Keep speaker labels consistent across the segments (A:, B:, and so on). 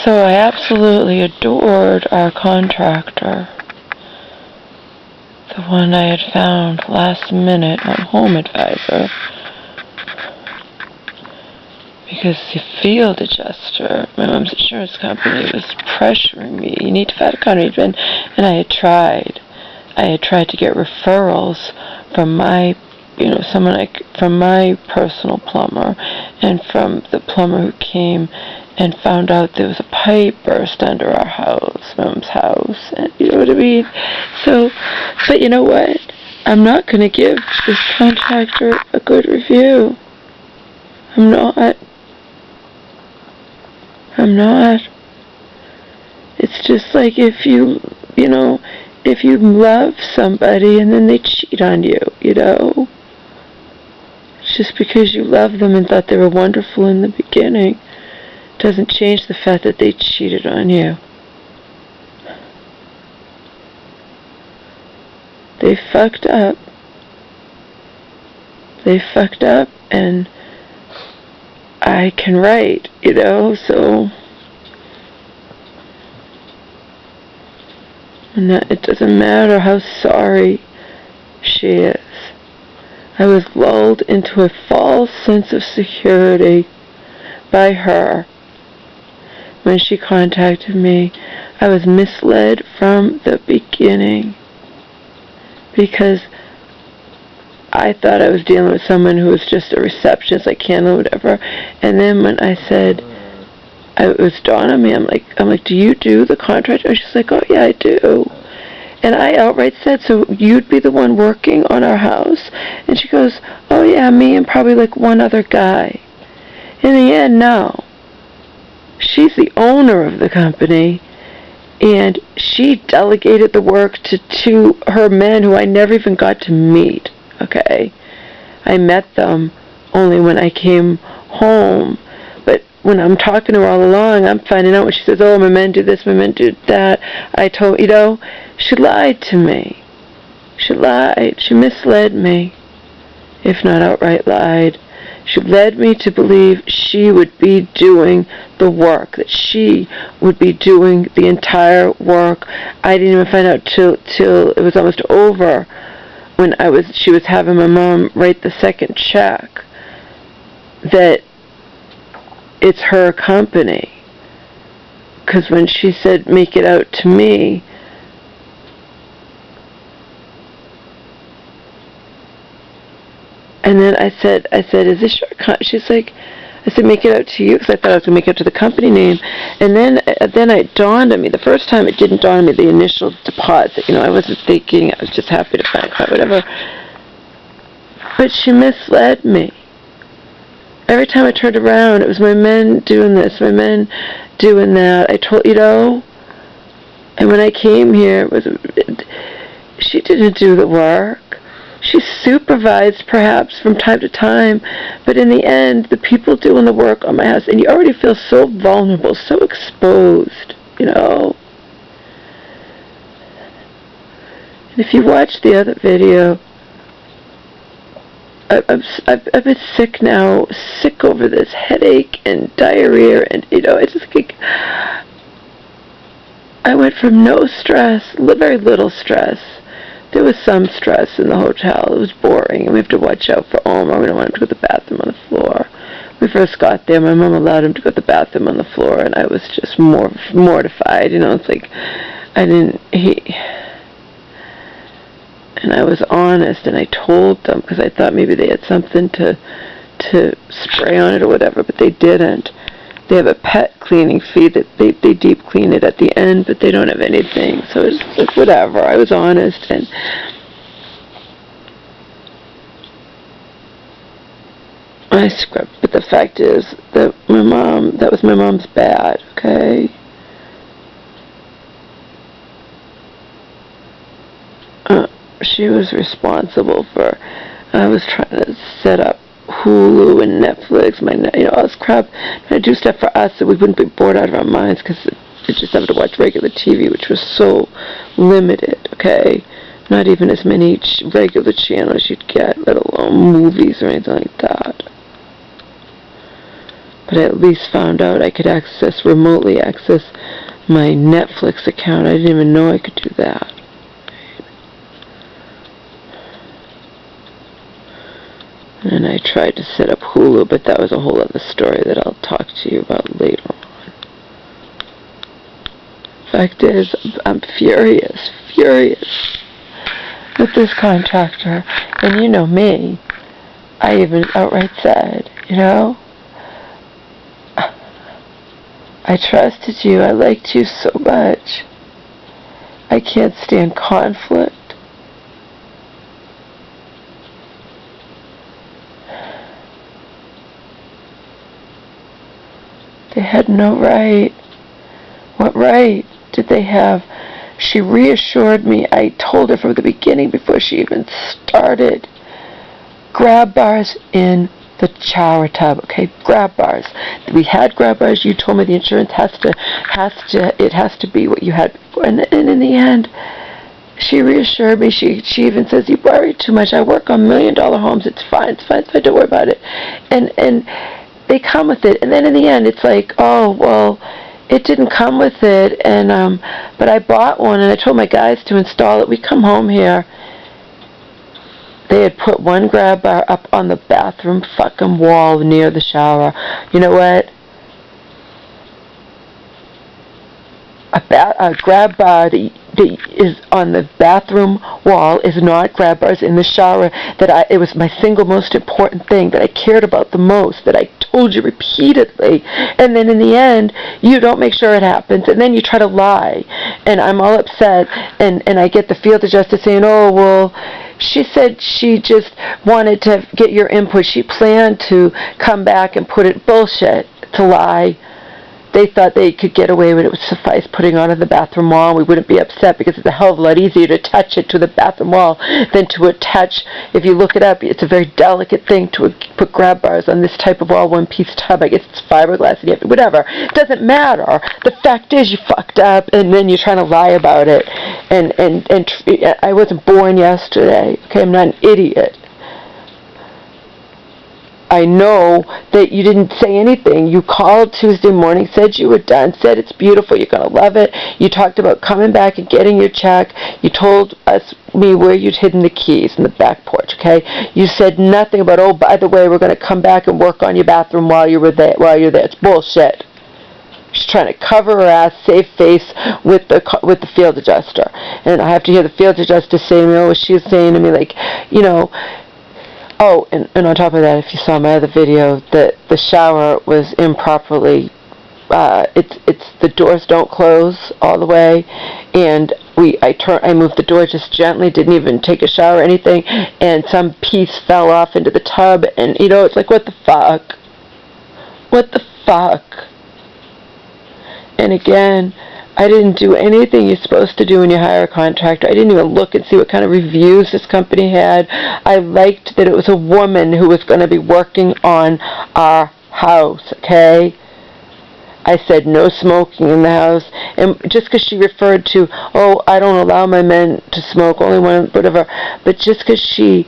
A: So I absolutely adored our contractor. The one I had found last minute on Home Advisor. Because the field adjuster, my mom's insurance company, was pressuring me. You need to file a contract. And I had tried. To get referrals from my, from my personal plumber and from the plumber who came and found out there was a pipe burst under our house, Mom's house, and you know what I mean? So, but you know what? I'm not going to give this contractor a good review. I'm not. It's just like if you love somebody and then they cheat on you, Just because you love them and thought they were wonderful in the beginning doesn't change the fact that they cheated on you. They fucked up. And I can write, so... And that it doesn't matter how sorry she is. I was lulled into a false sense of security by her. When she contacted me, I was misled from the beginning because I thought I was dealing with someone who was just a receptionist, like candle or whatever. And then when I said, it was dawned on me, I'm like, do you do the contract? And she's like, oh yeah, I do. And I outright said, so you'd be the one working on our house? And she goes, oh yeah, me and probably like one other guy. In the end, no. She's the owner of the company, and she delegated the work to her men who I never even got to meet, okay? I met them only when I came home, but when I'm talking to her all along, I'm finding out when she says, oh, my men do this, my men do that. I told, she lied to me. She lied. She misled me, if not outright lied. She led me to believe she would be doing the work, that she would be doing the entire work. I didn't even find out till it was almost over when she was having my mom write the second check that it's her company. Because when she said, make it out to me, and then I said, is this your company? She's like, I said, make it out to you, because I thought I was going to make it out to the company name. And then it dawned on me. The first time it didn't dawn on me, the initial deposit. I wasn't thinking. I was just happy to find out, whatever. But she misled me. Every time I turned around, it was my men doing this, my men doing that. I told, and when I came here, she didn't do the work. She supervised, perhaps, from time to time, but in the end, the people doing the work on my house, and you already feel so vulnerable, so exposed, And if you watch the other video, I've been sick now, sick over this headache and diarrhea, and, it's just like, I went from no stress, very little stress. There was some stress in the hotel. It was boring, and we have to watch out for Omar. We don't want him to go to the bathroom on the floor. When we first got there, my mom allowed him to go to the bathroom on the floor, and I was just mortified. It's like, and I was honest, and I told them, because I thought maybe they had something to spray on it or whatever, but they didn't. They have a pet cleaning fee that they deep clean it at the end, but they don't have anything. So it's like, whatever. I was honest, and I scrubbed. But the fact is that that was my mom's bad, okay? She was responsible for, I was trying to set up Hulu and Netflix, all this crap, trying to do stuff for us so we wouldn't be bored out of our minds, because it's just having to watch regular TV, which was so limited, okay? Not even as many regular channels you'd get, let alone movies or anything like that. But I at least found out I could remotely access my Netflix account. I didn't even know I could do that. And I tried to set up Hulu, but that was a whole other story that I'll talk to you about later on. Fact is, I'm furious with this contractor. And you know me, I even outright said, you know, I trusted you, I liked you so much. I can't stand conflict. They had no right. What right did they have? She reassured me. I told her from the beginning, before she even started. Grab bars in the shower tub, okay? Grab bars. We had grab bars. You told me the insurance has to be what you had before. And in the end, she reassured me. She even says, you worry too much. I work on $1 million homes. It's fine. Don't worry about it. And they come with it. And then in the end, it's like, oh, well, it didn't come with it. And but I bought one, and I told my guys to install it. We come home here. They had put one grab bar up on the bathroom fucking wall near the shower. You know what? A grab bar that is on the bathroom wall is not grab bars in the shower. It was my single most important thing that I cared about the most, that I told you repeatedly. And then in the end, you don't make sure it happens, and then you try to lie. And I'm all upset, and I get the field adjuster saying, oh, well, she said she just wanted to get your input. She planned to come back and put it. Bullshit. It's a lie. They thought they could get away with it. It would suffice putting it on the bathroom wall, and we wouldn't be upset, because it's a hell of a lot easier to attach it to the bathroom wall than to attach, if you look it up, it's a very delicate thing to put grab bars on this type of all one-piece tub. I guess it's fiberglass, and you have to, whatever. It doesn't matter. The fact is, you fucked up, and then you're trying to lie about it. And I wasn't born yesterday. Okay, I'm not an idiot. I know that you didn't say anything. You called Tuesday morning, said you were done, said it's beautiful, you're going to love it. You talked about coming back and getting your check. You told me where you'd hidden the keys in the back porch, okay? You said nothing about, oh, by the way, we're going to come back and work on your bathroom while you're there. It's bullshit. She's trying to cover her ass, save face with the field adjuster. And I have to hear the field adjuster say to me, oh, she was saying to me, like, you know, oh, and on top of that, if you saw my other video, the shower was improperly, the doors don't close all the way, and I moved the door just gently, didn't even take a shower or anything, and some piece fell off into the tub, and, you know, it's like, what the fuck? What the fuck? And again, I didn't do anything you're supposed to do when you hire a contractor. I didn't even look and see what kind of reviews this company had. I liked that it was a woman who was going to be working on our house, okay? I said no smoking in the house. And just because she referred to, oh, I don't allow my men to smoke, only one, whatever. But just because she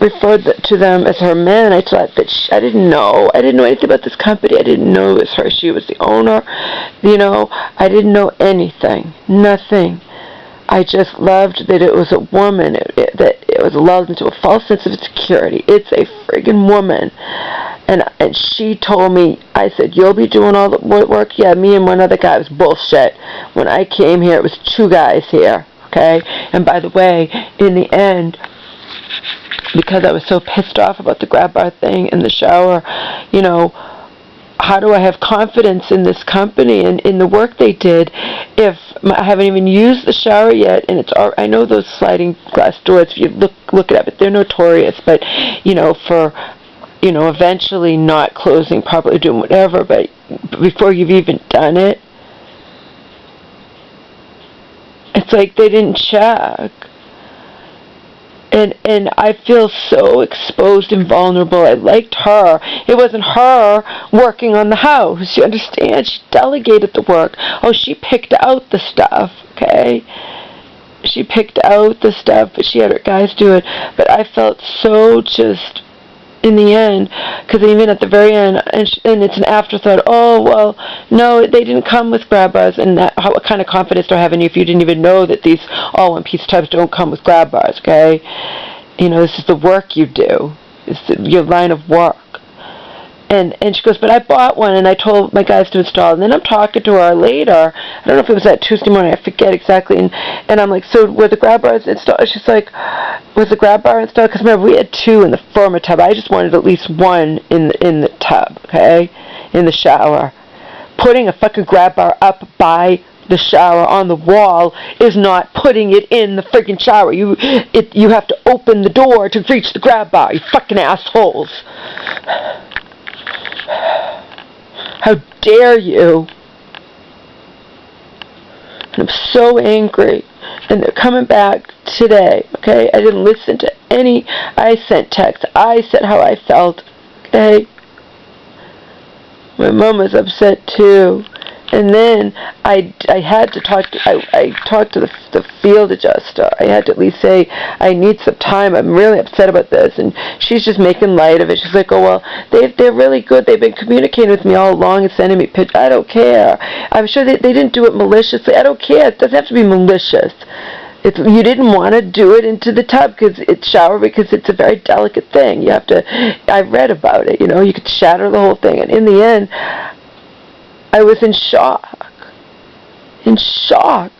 A: referred to them as her men, I thought that I didn't know anything about this company. I didn't know it was her. She was the owner. You know, I didn't know anything. Nothing. I just loved that it was a woman, that it was lulled into a false sense of security. It's a friggin' woman. And she told me, I said, you'll be doing all the work? Yeah, me and one other guy. It was bullshit. When I came here, it was 2 guys here, okay? And by the way, in the end, because I was so pissed off about the grab bar thing in the shower, you know, how do I have confidence in this company and in the work they did if I haven't even used the shower yet? And I know those sliding glass doors, if you look it up, they're notorious, but, you know, for, you know, eventually not closing properly, doing whatever, but before you've even done it, it's like they didn't check. And I feel so exposed and vulnerable. I liked her. It wasn't her working on the house. You understand? She delegated the work. Oh, she picked out the stuff, okay? She picked out the stuff, but she had her guys do it. But I felt so just, in the end, because even at the very end, and it's an afterthought, oh, well, no, they didn't come with grab bars, and what kind of confidence do I have in you if you didn't even know that these all-one-piece tubs don't come with grab bars, okay? You know, this is the work you do. It's your line of work. And she goes, but I bought one, and I told my guys to install it. And then I'm talking to her later. I don't know if it was that Tuesday morning. I forget exactly. And I'm like, so were the grab bars installed? She's like, was the grab bar installed? Because remember, we had two in the former tub. I just wanted at least one in the tub, okay, in the shower. Putting a fucking grab bar up by the shower on the wall is not putting it in the friggin' shower. You have to open the door to reach the grab bar, you fucking assholes. How dare you? And I'm so angry. And they're coming back today, okay? I didn't listen to any. I sent texts. I said how I felt, okay? My mom was upset too. And then I had to talk to, I talked to the field adjuster. I had to at least say, I need some time. I'm really upset about this. And she's just making light of it. She's like, oh, well, they're really good. They've been communicating with me all along and sending me pictures. I don't care. I'm sure they didn't do it maliciously. I don't care. It doesn't have to be malicious. You didn't want to do it into the tub because it's a very delicate thing. You have to, I read about it, you know, you could shatter the whole thing. And in the end, I was in shock. In shock.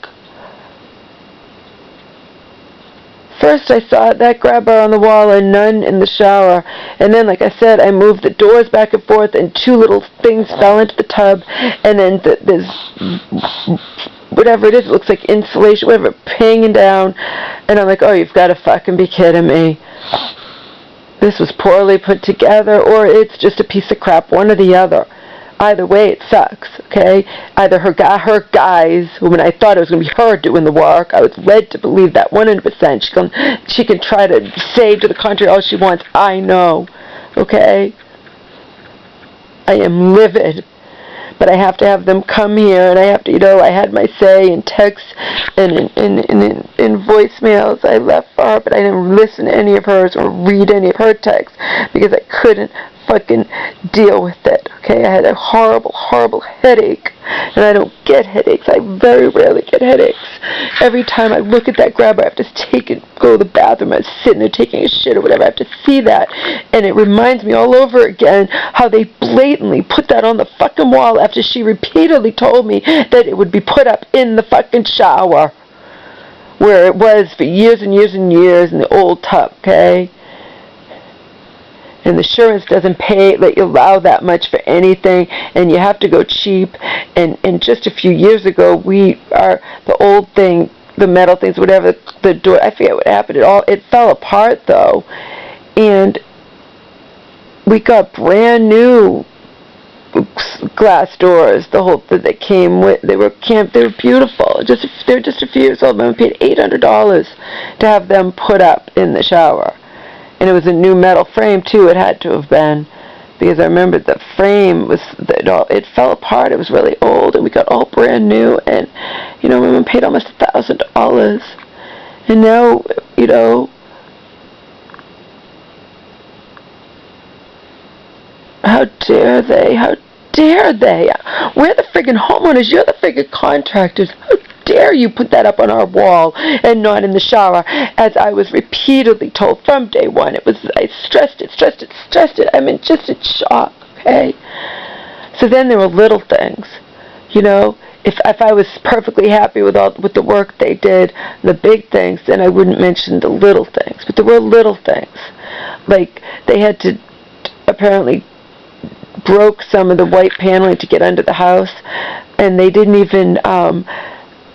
A: First I saw that grab bar on the wall and none in the shower. And then, like I said, I moved the doors back and forth and two little things fell into the tub. And then there's whatever it is, it looks like insulation, whatever, hanging down. And I'm like, oh, you've got to fucking be kidding me. This was poorly put together, or it's just a piece of crap, one or the other. Either way, it sucks, okay? Either her guys, when I thought it was going to be her doing the work, I was led to believe that 100%. She can try to say to the contrary all she wants. I know, okay? I am livid. But I have to have them come here, and I have to, you know, I had my say in texts and in voicemails I left for her, but I didn't listen to any of hers or read any of her texts because I couldn't fucking deal with it, okay? I had a horrible, horrible headache, and I don't get headaches. I very rarely get headaches. Every time I look at that grab bar, I have to go to the bathroom. I'm sitting there taking a shit or whatever. I have to see that, and it reminds me all over again how they blatantly put that on the fucking wall after she repeatedly told me that it would be put up in the fucking shower, where it was for years and years and years in the old tub, okay? And the insurance doesn't let you allow that much for anything, and you have to go cheap. And just a few years ago, the old thing, the metal things, whatever, the door, I forget what happened. It fell apart though, and we got brand new glass doors. The whole that they came with, they were beautiful. They're just a few years old. I paid $800 to have them put up in the shower. And it was a new metal frame too. It had to have been, because I remember the frame it fell apart. It was really old, and we got all brand new. And you know, my mom paid almost $1,000, and now, you know, how dare they? How dare they? We're the friggin' homeowners. You're the friggin' contractors. How dare you put that up on our wall and not in the shower, as I was repeatedly told from day one. I stressed it. I'm just in shock, okay? So then there were little things, you know. If I was perfectly happy with the work they did, the big things, then I wouldn't mention the little things. But there were little things, like they had to apparently broke some of the white paneling to get under the house, and they didn't even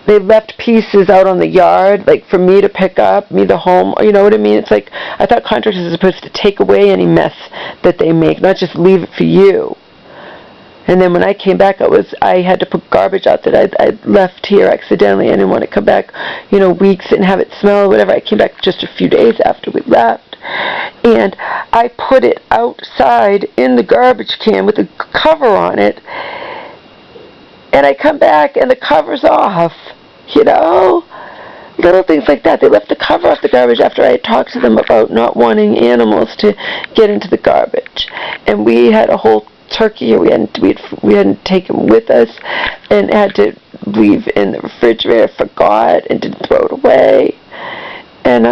A: they left pieces out on the yard, like for me to pick up, the home, you know what I mean? It's like, I thought contractors are supposed to take away any mess that they make, not just leave it for you. And then when I came back, I had to put garbage out that I'd left here accidentally. I didn't want to come back, weeks and have it smell or whatever. I came back just a few days after we left. And I put it outside in the garbage can with a cover on it. And I come back and the cover's off, Little things like that. They left the cover off the garbage after I had talked to them about not wanting animals to get into the garbage. And we had a whole turkey here we hadn't taken with us and had to leave in the refrigerator, forgot, and didn't throw it away. And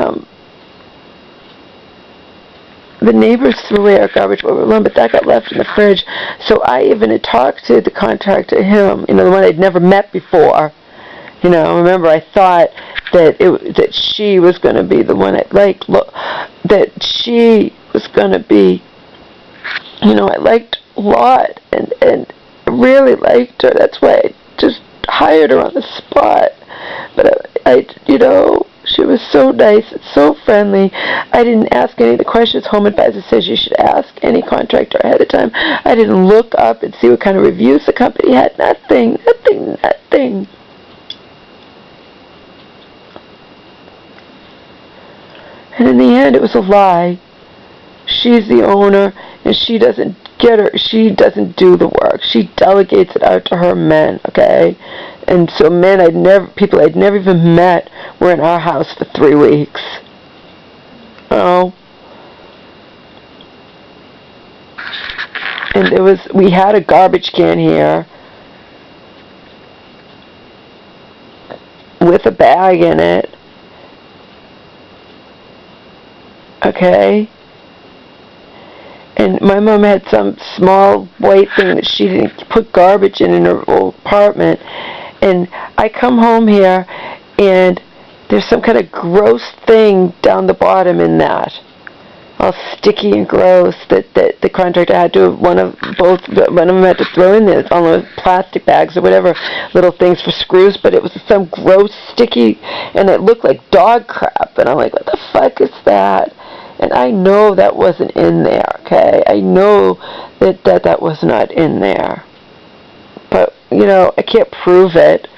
A: the neighbors threw away our garbage while we were alone, but that got left in the fridge. So I even had talked to the contractor, him, the one I'd never met before. Remember, I thought that she was going to be the one I liked. That she was going to be, I liked a lot and really liked her. That's why I just hired her on the spot. But she was so nice and so friendly. I didn't ask any of the questions Home Advisor says you should ask any contractor ahead of time. I didn't look up and see what kind of reviews the company had. Nothing. And in the end, it was a lie. She's the owner, and she doesn't do the work. She delegates it out to her men, okay? And so people I'd never even met were in our house for 3 weeks. And we had a garbage can here with a bag in it. Okay? And my mom had some small white thing that she didn't put garbage in her old apartment. And I come home here, and there's some kind of gross thing down the bottom in that. All sticky and gross that the contractor had to, one of them had to throw in there. All those plastic bags or whatever, little things for screws, but it was some gross, sticky, and it looked like dog crap. And I'm like, what the fuck is that? And I know that wasn't in there, okay? I know that was not in there. But, I can't prove it.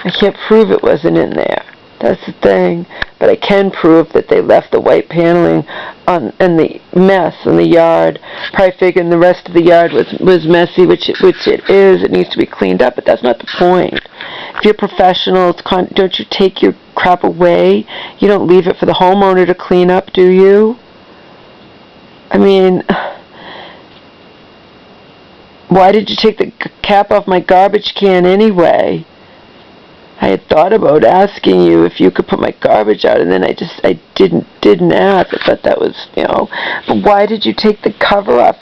A: I can't prove it wasn't in there. That's the thing. But I can prove that they left the white paneling and the mess in the yard. Probably figuring the rest of the yard was messy, which it is. It needs to be cleaned up, but that's not the point. If you're professional, don't you take your crap away? You don't leave it for the homeowner to clean up, do you? I mean, why did you take the cap off my garbage can anyway? I had thought about asking you if you could put my garbage out, and then I didn't ask. I thought that was, But why did you take the cover off?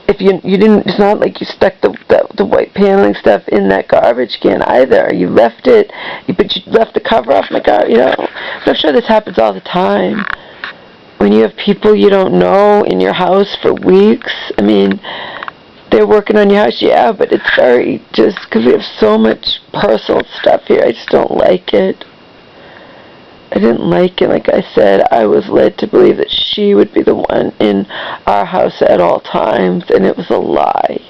A: If you didn't, it's not like you stuck the white paneling stuff in that garbage can either. You left it, but you left the cover off my garbage. I'm sure this happens all the time. When you have people you don't know in your house for weeks, I mean, they're working on your house, yeah, but it's very, just because we have so much personal stuff here, I just don't like it. I didn't like it. Like I said, I was led to believe that she would be the one in our house at all times, and it was a lie.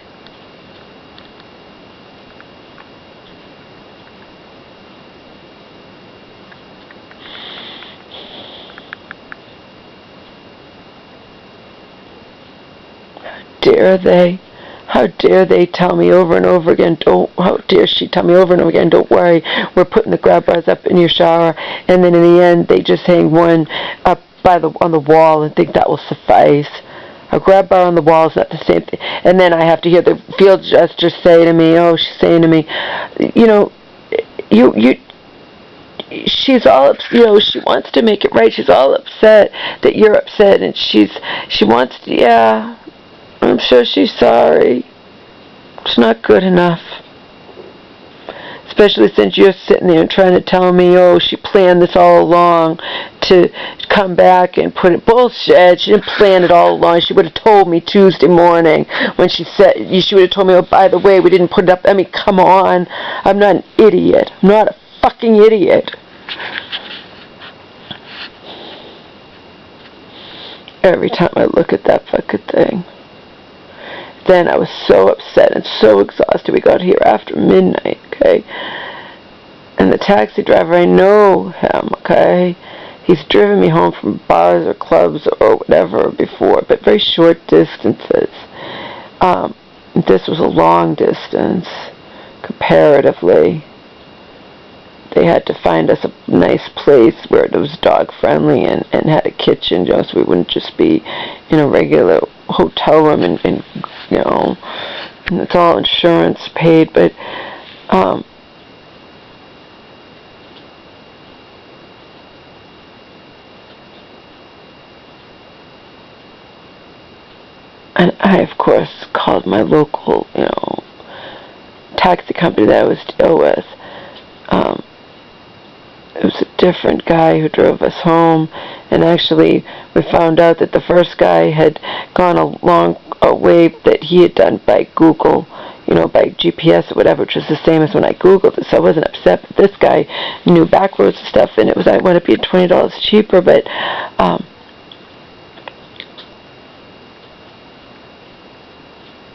A: How dare they tell me over and over again, how dare she tell me over and over again, don't worry, we're putting the grab bars up in your shower, and then in the end they just hang one up on the wall and think that will suffice. A grab bar on the wall is not the same thing. And then I have to hear the field adjuster say to me, she's saying to me, she's all, she wants to make it right. She's all upset that you're upset, and she wants to, yeah, I'm sure she's sorry. It's not good enough. Especially since you're sitting there and trying to tell me, she planned this all along to come back and put it. Bullshit. She didn't plan it all along. She would have told me Tuesday morning when she would have told me, by the way, we didn't put it up. I mean, come on. I'm not an idiot. I'm not a fucking idiot. Every time I look at that fucking thing. then I was so upset and so exhausted. We got here after midnight, okay? And the taxi driver, I know him, okay? He's driven me home from bars or clubs or whatever before, but very short distances. This was a long distance, comparatively. They had to find us a nice place where it was dog-friendly and had a kitchen, so we wouldn't just be in a regular hotel room and you know, and it's all insurance paid, but and I, of course, called my local, you know, taxi company that I was dealing with. It was a different guy who drove us home, and actually we found out that the first guy had gone a way that he had done by Google, you know, by GPS or whatever, which was the same as when I Googled it, so I wasn't upset. But this guy knew back roads and stuff, and I wound up being $20 cheaper, but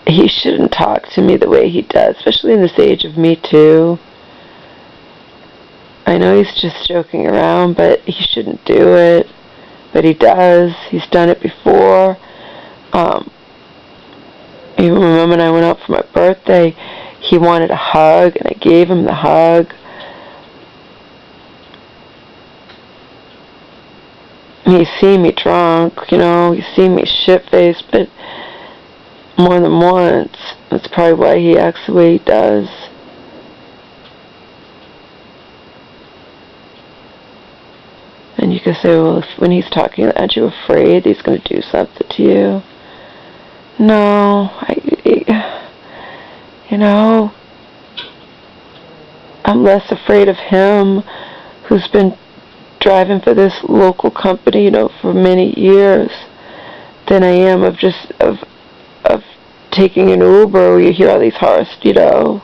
A: he shouldn't talk to me the way he does, especially in this age of Me Too. I know he's just joking around, but he shouldn't do it. But he does. He's done it before. Even when Mom and I went out for my birthday, he wanted a hug, and I gave him the hug. He's seen me drunk, you know, he's seen me shit-faced, but more than once. That's probably why he acts the way he does. And you can say, well, when he's talking, aren't you afraid he's going to do something to you? No, you know, I'm less afraid of him, who's been driving for this local company, you know, for many years, than I am of just of taking an Uber where you hear all these horror, you know.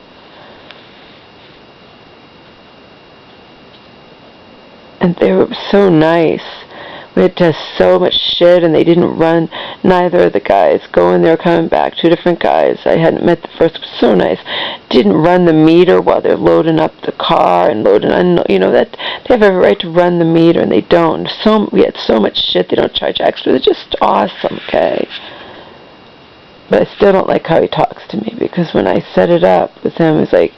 A: And they were so nice. We had to have so much shit, and they didn't run, neither of the guys going there, coming back, two different guys. I hadn't met the first, it was so nice. Didn't run the meter while they're loading up the car and loading, you know, that they have every right to run the meter, and they don't. We had so much shit, they don't charge extra. They're just awesome, okay? But I still don't like how he talks to me, because when I set it up with him, it's like,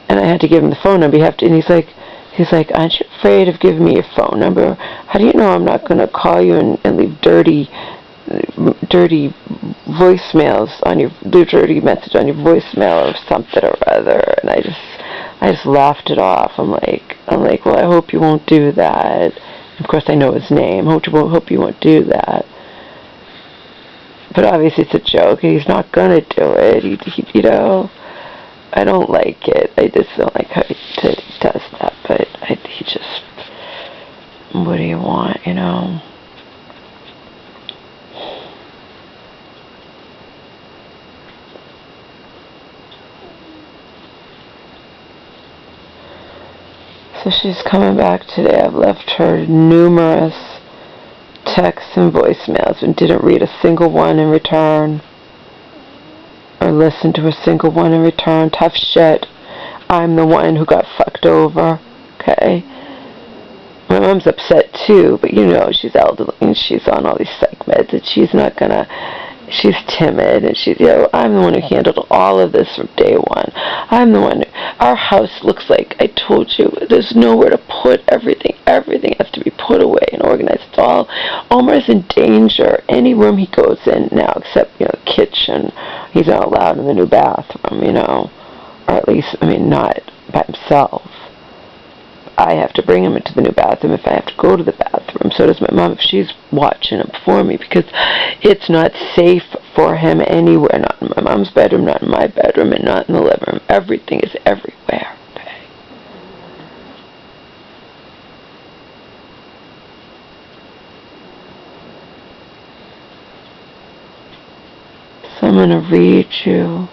A: and I had to give him the phone number, and he's like, aren't you afraid of giving me your phone number? How do you know I'm not going to call you and leave dirty voicemails on your, dirty message on your voicemail or something or other? And I just laughed it off. I'm like, well, I hope you won't do that. Of course, I know his name. Hope you won't do that. But obviously, it's a joke. He's not going to do it. He, you know. I don't like it. I just don't like how he does that. But he just, what do you want, you know? So she's coming back today. I've left her numerous texts and voicemails and didn't read a single one in return. Or listen to a single one in return. Tough shit. I'm the one who got fucked over. Okay? My mom's upset too, but you know, she's elderly and she's on all these psych meds, and she's not gonna, she's timid, and she's, you know, I'm the one who handled all of this from day one. I'm the one, our house looks like, I told you, there's nowhere to put everything. Everything has to be put away and organized. It's all, Omar's in danger. Any room he goes in now, except, you know, the kitchen, he's not allowed in the new bathroom, you know, or at least, I mean, not by himself. I have to bring him into the new bathroom if I have to go to the bathroom. So does my mom if she's watching him for me, because it's not safe for him anywhere. Not in my mom's bedroom, not in my bedroom, and not in the living room. Everything is everywhere. Okay. So I'm going to read you.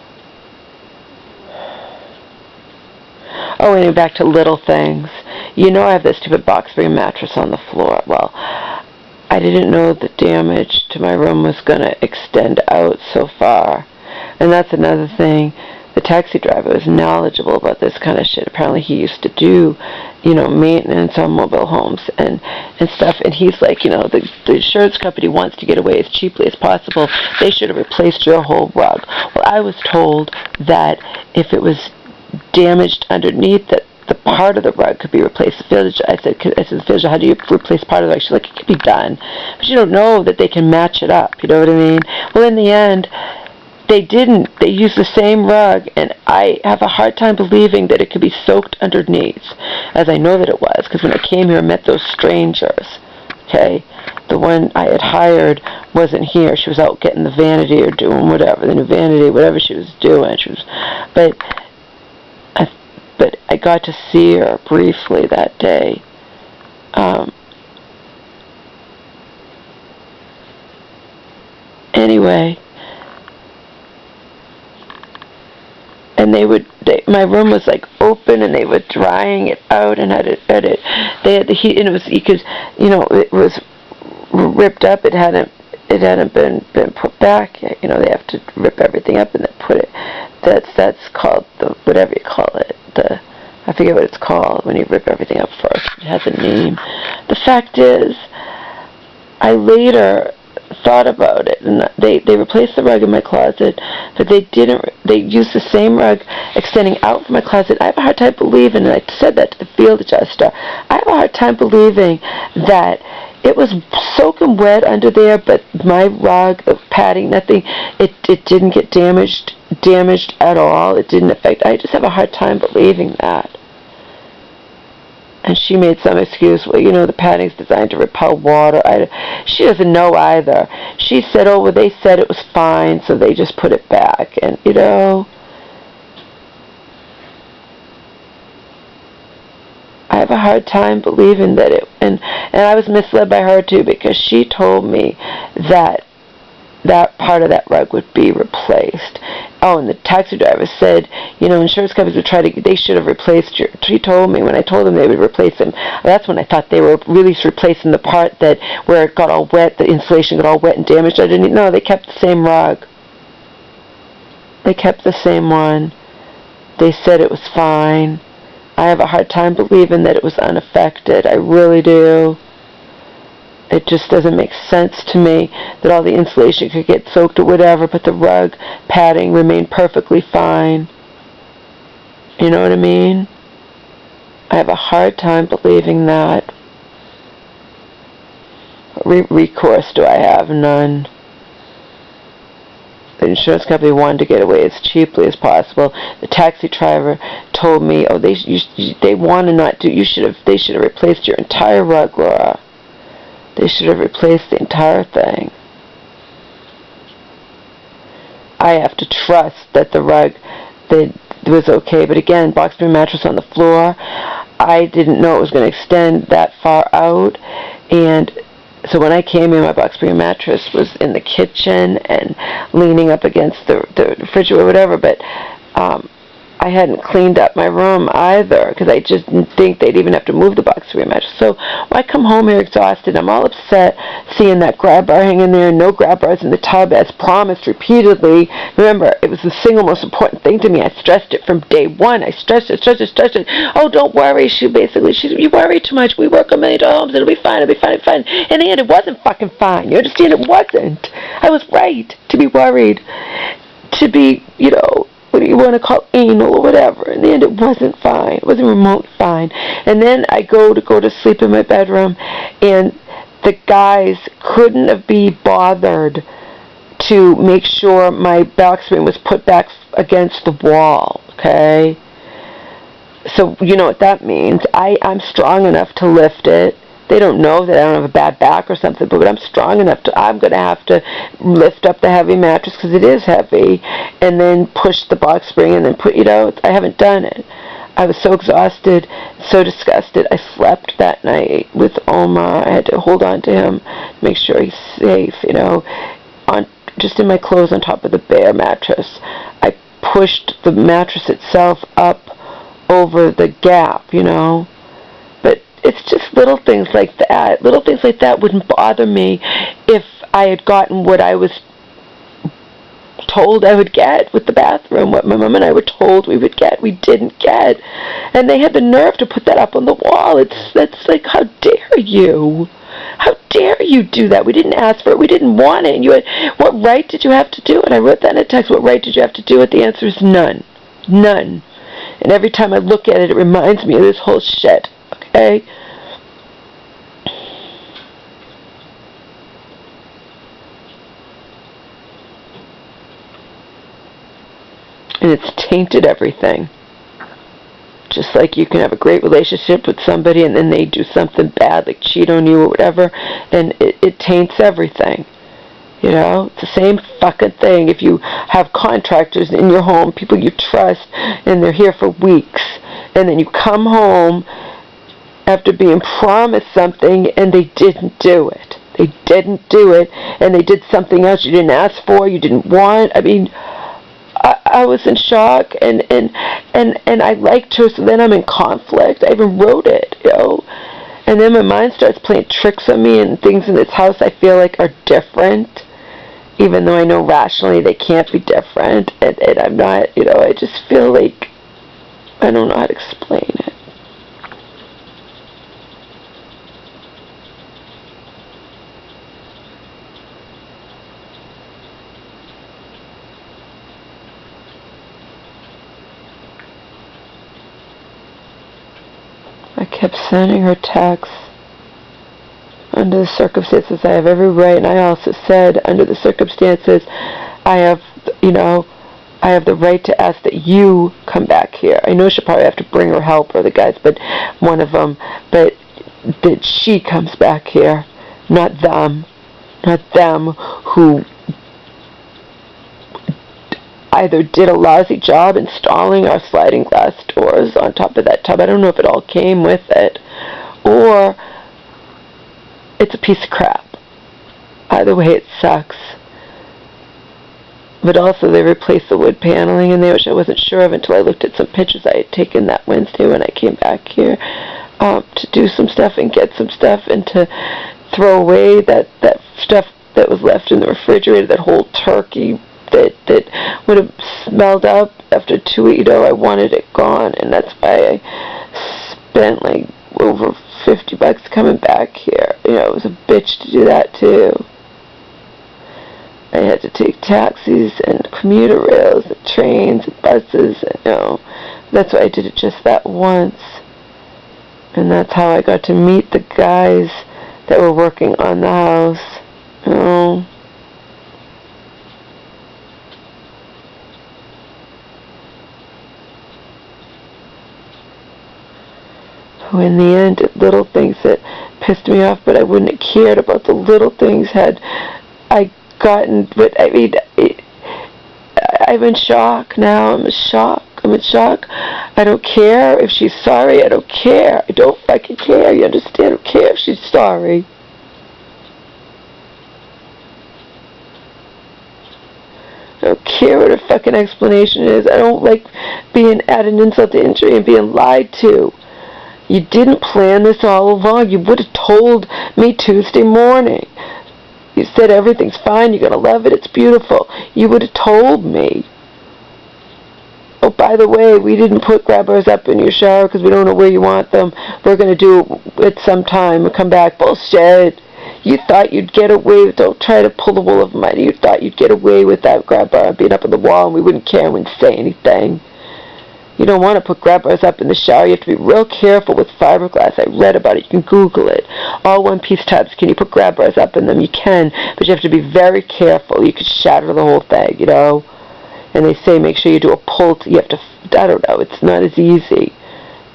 A: Oh, and back to little things. You know I have this stupid box spring mattress on the floor. Well, I didn't know the damage to my room was going to extend out so far. And that's another thing. The taxi driver was knowledgeable about this kind of shit. Apparently he used to do, maintenance on mobile homes and stuff. And he's like, the insurance company wants to get away as cheaply as possible. They should have replaced your whole rug. Well, I was told that if it was damaged underneath, that the part of the rug could be replaced. I said, how do you replace part of the rug? She's like, it could be done. But you don't know that they can match it up. You know what I mean? Well, in the end, they didn't. They used the same rug, and I have a hard time believing that it could be soaked underneath, as I know that it was, because when I came here, I met those strangers, okay? The one I had hired wasn't here. She was out getting the vanity or doing whatever, the new vanity, whatever she was doing. But I got to see her briefly that day. Anyway, and my room was like open, and they were drying it out, and they had the heat, and it was, it was ripped up. It hadn't been put back yet. They have to rip everything up and then put it. That's called the, whatever you call it, I forget what it's called when you rip everything up first. It has a name. The fact is, I later thought about it, and they replaced the rug in my closet, but they used the same rug extending out from my closet. I have a hard time believing, and I said that to the field adjuster, I have a hard time believing that it was soaking wet under there, but my rug, the padding, nothing, it didn't get damaged at all. It didn't affect. I just have a hard time believing that. And she made some excuse, well, the padding's designed to repel water. She doesn't know either. She said, oh, well, they said it was fine, so they just put it back. And, I have a hard time believing that it, and I was misled by her too, because she told me that part of that rug would be replaced. Oh, and the taxi driver said, insurance companies they should have replaced she told me, when I told them they would replace them, that's when I thought they were really replacing the part where it got all wet, the insulation got all wet and damaged. I didn't know, they kept the same rug. They kept the same one. They said it was fine. I have a hard time believing that it was unaffected. I really do. It just doesn't make sense to me that all the insulation could get soaked or whatever, but the rug padding remained perfectly fine. You know what I mean? I have a hard time believing that. What recourse do I have? None. The insurance company wanted to get away as cheaply as possible. The taxi driver told me, oh, they want to not do. They should have replaced your entire rug, Laura. They should have replaced the entire thing. I have to trust that the rug was okay. But again, box spring mattress on the floor. I didn't know it was going to extend that far out. And so when I came in, my box spring mattress was in the kitchen and leaning up against the refrigerator or whatever. But I hadn't cleaned up my room either, because I just didn't think they'd even have to move the box spring mattress. So when I come home here exhausted, I'm all upset seeing that grab bar hanging there, no grab bars in the tub as promised repeatedly. Remember, it was the single most important thing to me. I stressed it from day one. I stressed it. Oh, don't worry. You worry too much. We work on $1 million homes. It'll be fine. In the end, it wasn't fucking fine. You understand? It wasn't. I was right to be worried. To be, what do you want to call anal or whatever. In the end, it wasn't fine. It wasn't remotely fine. And then I go to sleep in my bedroom, and the guys couldn't have been bothered to make sure my box spring was put back against the wall, okay? So you know what that means. I'm strong enough to lift it. They don't know that I don't have a bad back or something, but I'm strong enough I'm going to have to lift up the heavy mattress, because it is heavy, and then push the box spring and then I haven't done it. I was so exhausted, so disgusted. I slept that night with Omar. I had to hold on to him, make sure he's safe, just in my clothes on top of the bare mattress. I pushed the mattress itself up over the gap, But it's just little things like that. Little things like that wouldn't bother me if I had gotten what I was told I would get with the bathroom, what my mom and I were told we would get, we didn't get. And they had the nerve to put that up on the wall. That's like, how dare you? How dare you do that? We didn't ask for it. We didn't want it. And you had, what right did you have to do it? I wrote that in a text. What right did you have to do it? The answer is none. None. And every time I look at it, it reminds me of this whole shit. Okay? And it's tainted everything. Just like you can have a great relationship with somebody and then they do something bad, like cheat on you or whatever, and it taints everything. You know? It's the same fucking thing. If you have contractors in your home, people you trust, and they're here for weeks, and then you come home after being promised something and they didn't do it. They didn't do it, and they did something else you didn't ask for, you didn't want. I mean, I was in shock, and I liked her, so then I'm in conflict. I even wrote it, you know. And then my mind starts playing tricks on me, and things in this house I feel like are different, even though I know rationally they can't be different. And I'm not, you know, I just feel like I don't know how to explain it. I kept sending her texts. Under the circumstances, I have every right, and I also said, under the circumstances, I have, you know, I have the right to ask that you come back here. I know she'll probably have to bring her help, or the guys, but one of them, but that she comes back here, not them who either did a lousy job installing our sliding glass doors on top of that tub. I don't know if it all came with it, or it's a piece of crap. Either way, it sucks. But also, they replaced the wood paneling in there, which I wasn't sure of until I looked at some pictures I had taken that Wednesday when I came back here to do some stuff and get some stuff and to throw away that stuff that was left in the refrigerator, that whole turkey that would have smelled up after 2 weeks. You know, I wanted it gone, and that's why I spent like over $50 coming back here. You know, it was a bitch to do that too. I had to take taxis and commuter rails and trains and buses, and, you know, that's why I did it just that once. And that's how I got to meet the guys that were working on the house. You know. In the end, little things that pissed me off, but I wouldn't have cared about the little things had I gotten. But I mean, I'm in shock now. I'm in shock. I don't care if she's sorry. I don't care. I don't fucking care. You understand? I don't care if she's sorry. I don't care what her fucking explanation is. I don't like being added insult to injury and being lied to. You didn't plan this all along. You would have told me Tuesday morning. You said everything's fine, you're going to love it, it's beautiful. You would have told me. Oh, by the way, we didn't put grab bars up in your shower because we don't know where you want them. We're going to do it sometime and come back. Bullshit. You thought you'd get away with, don't try to pull the wool over my eyes. You thought you'd get away with that grab bar being up on the wall and we wouldn't care and wouldn't say anything. You don't want to put grab bars up in the shower. You have to be real careful with fiberglass. I read about it. You can Google it. All one-piece tubs. Can you put grab bars up in them? You can, but you have to be very careful. You could shatter the whole thing, you know. And they say make sure you do a pull. You have to, I don't know, it's not as easy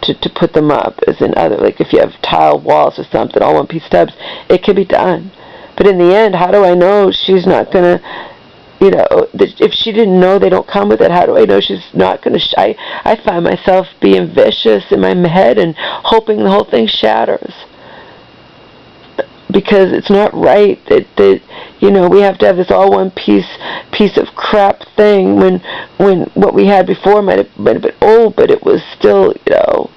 A: to put them up as in other, like if you have tile walls or something, all one-piece tubs. It can be done. But in the end, how do I know she's not going to, you know, if she didn't know they don't come with it, how do I know she's not going to? I find myself being vicious in my head and hoping the whole thing shatters. Because it's not right that you know, we have to have this all one piece of crap thing when what we had before might have been old, but it was still, you know,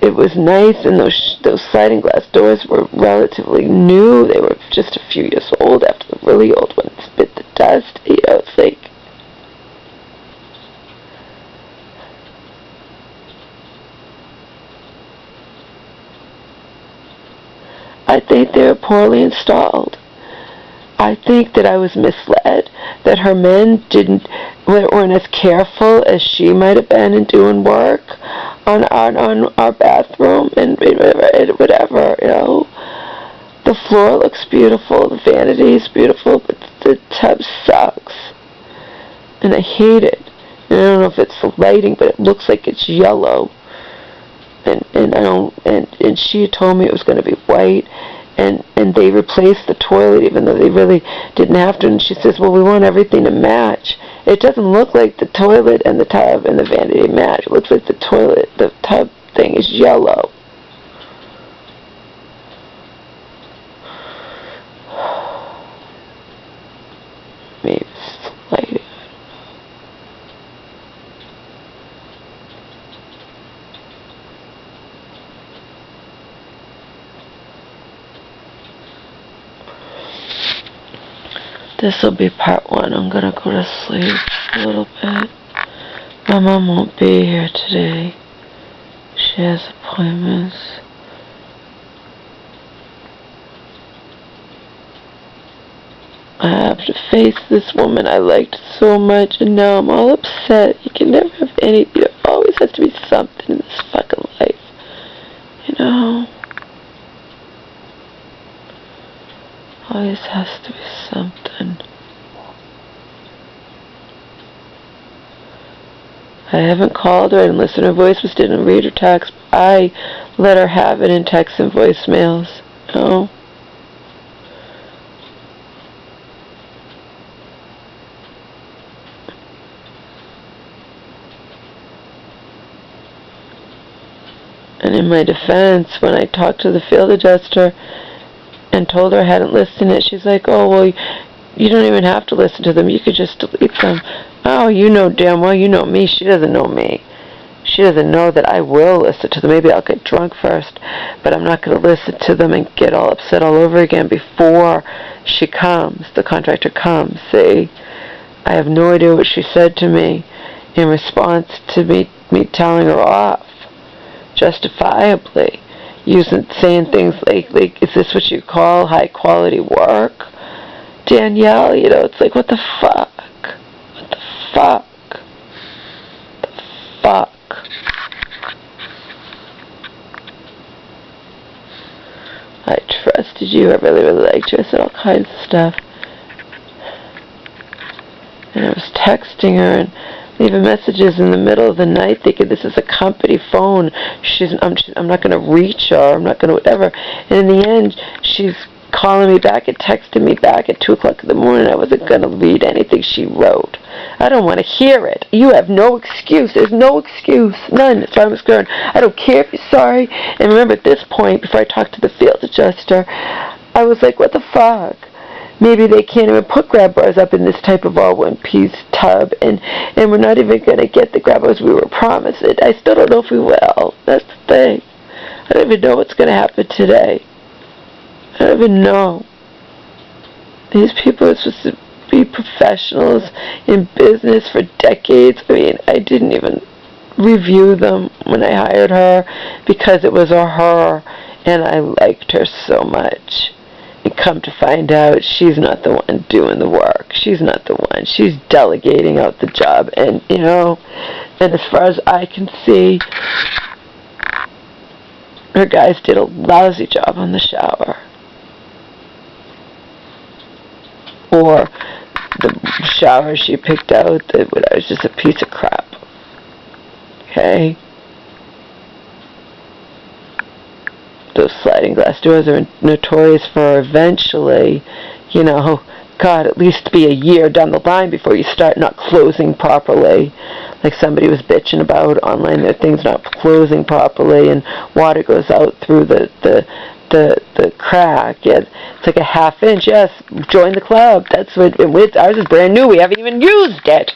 A: it was nice, and those sliding glass doors were relatively new. They were just a few years old after the really old ones bit the dust. You know, it's like, they're poorly installed. I think that I was misled, that her men weren't as careful as she might have been in doing work on our bathroom and whatever, you know. The floor looks beautiful, the vanity is beautiful, but the tub sucks. And I hate it. And I don't know if it's the lighting, but it looks like it's yellow. And she told me it was going to be white. And they replaced the toilet even though they really didn't have to. And she says, well, we want everything to match. It doesn't look like the toilet and the tub and the vanity match. It looks like the tub thing is yellow. Maybe it's the lighting. This will be part 1. I'm going to go to sleep a little bit. My mom won't be here today. She has appointments. I have to face this woman I liked so much, and now I'm all upset. You can never have anything. There always has to be something in this fucking life. You know? Always has to be something. I haven't called her and listened to her voicemails, didn't read her text. I let her have it in texts and voicemails. You know? And in my defense, when I talked to the field adjuster and told her I hadn't listened to it, she's like, oh, well, you don't even have to listen to them. You could just delete them. Oh, you know damn well, you know me. She doesn't know me. She doesn't know that I will listen to them. Maybe I'll get drunk first, but I'm not going to listen to them and get all upset all over again before she comes, the contractor comes. See, I have no idea what she said to me in response to me telling her off, justifiably. Saying things like, is this what you call high quality work? Danielle, you know, it's like, what the fuck? What the fuck? What the fuck? I trusted you, I really, really liked you, I said all kinds of stuff. And I was texting her and leaving messages in the middle of the night thinking this is a company phone. I'm not going to reach her. I'm not going to whatever. And in the end, she's calling me back and texting me back at 2 o'clock in the morning. I wasn't going to read anything she wrote. I don't want to hear it. You have no excuse. There's no excuse. None, as far as I'm concerned. I don't care if you're sorry. And remember, at this point, before I talked to the field adjuster, I was like, what the fuck? Maybe they can't even put grab bars up in this type of all one-piece tub, and we're not even going to get the grab bars we were promised. I still don't know if we will. That's the thing. I don't even know what's going to happen today. I don't even know. These people are supposed to be professionals in business for decades. I mean, I didn't even review them when I hired her because it was a her, and I liked her so much. And come to find out, she's not the one doing the work. She's not the one. She's delegating out the job. And, you know, and as far as I can see, her guys did a lousy job on the shower. Or the shower she picked out, that was just a piece of crap. Okay? Those sliding glass doors are notorious for eventually, you know, God, at least be a year down the line before you start not closing properly. Like somebody was bitching about online, their things not closing properly, and water goes out through the crack. Yeah, it's like a half inch. Yes, join the club. That's what ours is brand new. We haven't even used it.